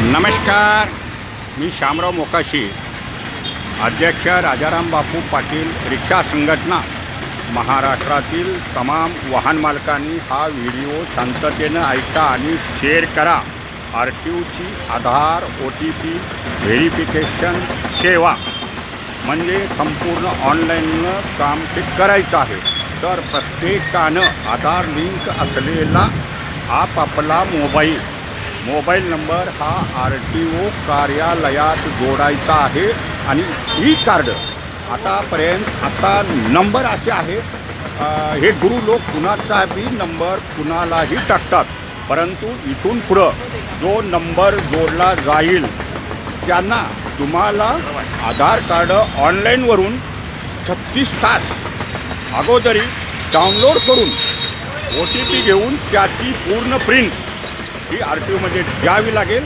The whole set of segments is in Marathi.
नमस्कार, मी शामराव मोकाशी, अध्यक्ष राजाराम बापू पाटील रिक्षा संघटना। महाराष्ट्रातील तमाम वाहन मालकांनी हा व्हिडिओ शांततेनं ऐका आणि शेअर करा। RTOची आधार OTP व्हेरिफिकेशन सेवा म्हणजे संपूर्ण ऑनलाईननं काम ते करायचं आहे। तर प्रत्येकानं आधार लिंक असलेला आपापला मोबाईल नंबर हा RTO कार्यालयात जोडायचा आहे आणि ई कार्ड आता नंबर असे आहे, हे गुरु लोक कुणाचा बी नंबर कुणालाही टाकतात, परंतु इथून पुढं जो नंबर जोडला जाईल त्यांना तुम्हाला आधार कार्ड ऑनलाईनवरून 36 तास अगोदरी डाउनलोड करून OTP घेऊन त्याची पूर्ण प्रिंट ही RTOमध्ये द्यावी लागेल।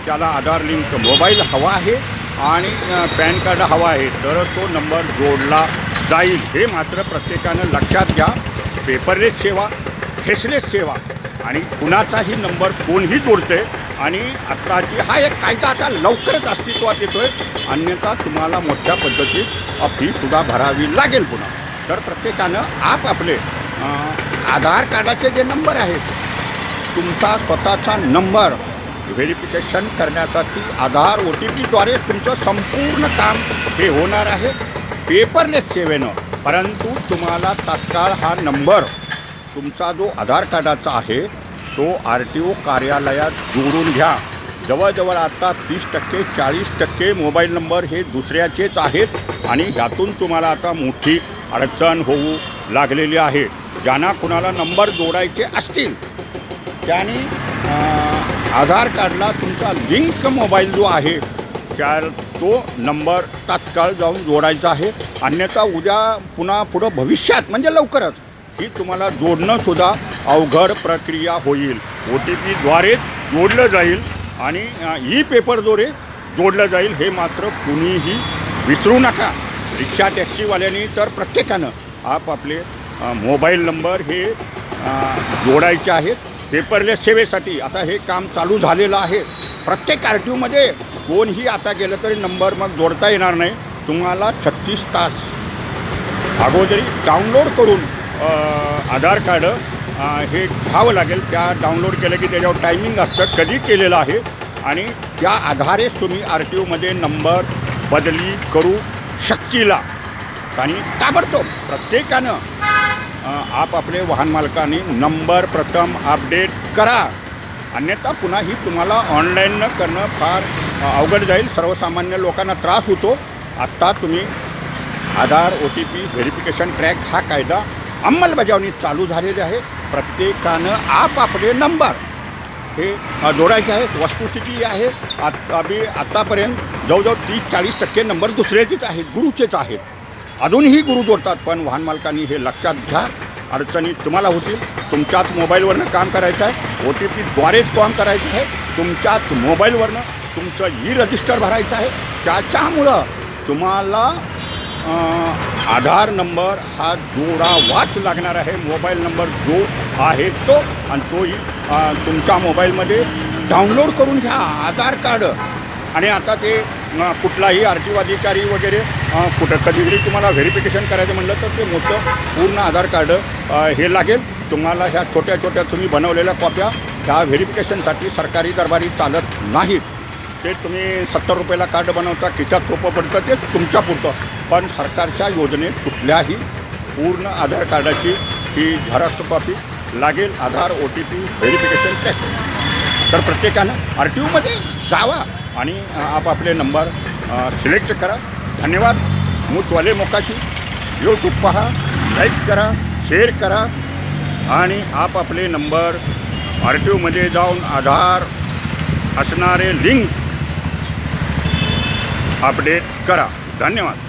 त्याला आधार लिंक मोबाईल हवा आहे आणि पॅन कार्ड हवा आहे, तर तो नंबर जोडला जाईल। हे मात्र प्रत्येकानं लक्षात घ्या। पेपरलेस सेवा, फेसलेस सेवा आणि कुणाचाही नंबर कोणीही जोडते आणि आत्ताची हा एक कायदा आता लवकरच अस्तित्वात येतो आहे, अन्यथा तुम्हाला मोठ्या पद्धतीत फीसुद्धा भरावी लागेल पुन्हा। तर प्रत्येकानं आपापले आधार कार्डाचे जे नंबर आहेत, तुमचा स्वतःचा नंबर व्हेरिफिकेशन करण्यासाठी आधार OTPद्वारेच तुमचं संपूर्ण काम हे होणार आहे पेपरलेस सेवेनं। परंतु तुम्हाला तात्काळ हा नंबर तुमचा जो आधार कार्डाचा आहे तो RTO कार्यालयात जोडून घ्या। जवळजवळ आता 30% 40% मोबाईल नंबर हे दुसऱ्याचेच आहेत आणि ह्यातून तुम्हाला आता मोठी अडचण होऊ लागलेली आहे। ज्यांना कुणाला नंबर जोडायचे असतील त्याने आधार कार्डला तुमचा लिंक मोबाईल जो आहे तो नंबर तात्काळ जाऊन जोडायचा आहे, अन्यथा उद्या पुढं भविष्यात म्हणजे लवकरच ही तुम्हाला जोडणंसुद्धा अवघड प्रक्रिया होईल। OTPद्वारेच जोडलं जाईल आणि ई पेपरद्वारे जोडलं जाईल, हे मात्र कुणीही विसरू नका। रिक्षा टॅक्सीवाल्यांनी तर प्रत्येकानं आपापले मोबाईल नंबर हे जोडायचे आहेत पेपरलेस सेवेसाठी। आता हे काम चालू झालेलं आहे। प्रत्येक RTOमध्ये कोणीही आता गेलं तरी नंबर मग जोडता येणार नाही। तुम्हाला 36 तास अगोदरी डाउनलोड करून आधार कार्ड हे घ्यावं लागेल। त्या डाउनलोड केलं की त्याच्यावर टायमिंग असतं कधी केलेलं आहे आणि त्या आधारेच तुम्ही RTOमध्ये नंबर बदली करू शकतीला। आणि ताबडतोब प्रत्येकानं आपापले वाहन मालकांनी नंबर प्रथम अपडेट करा, अन्यथा पुन्हा ही तुम्हाला ऑनलाईन करणं फार अवघड जाईल। सर्वसामान्य लोकांना त्रास होतो। आत्ता तुम्ही आधार OTP व्हेरिफिकेशन ट्रॅक हा कायदा अंमलबजावणी चालू झालेली आहे। प्रत्येकानं आपापले नंबर हे जोडायचे आहेत। वस्तुस्थिती आहे आत्तापर्यंत जवळजवळ 30-40% नंबर दुसऱ्याचेच आहेत, गुरुचेच आहेत। अजूनही गुरु जोडतात, पण वाहन मालकांनी हे लक्षात घ्या। अडचणी तुम्हाला होतील। तुमच्याच मोबाईलवरनं काम करायचं आहे, OTPद्वारेच काम करायचं आहे, तुमच्याच मोबाईलवरनं तुमचं ई रजिस्टर भरायचं आहे। त्याच्यामुळं तुम्हाला आधार नंबर हा जोडावाच लागणार आहे। मोबाईल नंबर जो आहे तो आणि तोही तुमच्या मोबाईलमध्ये डाउनलोड करून घ्या आधार कार्ड। आणि आता ते कुठलाही RTO अधिकारी वगैरे कधीतरी तुम्हाला व्हेरिफिकेशन करायचं म्हणलं तर ते मोठं पूर्ण आधार कार्ड हे लागेल तुम्हाला। ह्या छोट्या छोट्या तुम्ही बनवलेल्या कॉप्या ह्या व्हेरिफिकेशनसाठी सरकारी दरबारी चालत नाहीत। ते तुम्ही 70 रुपयाला कार्ड बनवता, खिशात सोपं पडतं, ते तुमच्या पुरतं। पण सरकारच्या योजनेत कुठल्याही पूर्ण आधार कार्डाची ही झेरॉक्स कॉपी लागेल, आधार OTP व्हेरिफिकेशन टेस्ट। तर प्रत्येकानं RTOमध्ये जावा आणि आपापले नंबर सिलेक्ट करा। धन्यवाद। मूचवाले मोकाशी YouTube पहा, लाईक करा, शेअर करा आणि आपापले नंबर RTOमध्ये जाऊन आधार असणारे लिंक अपडेट करा। धन्यवाद।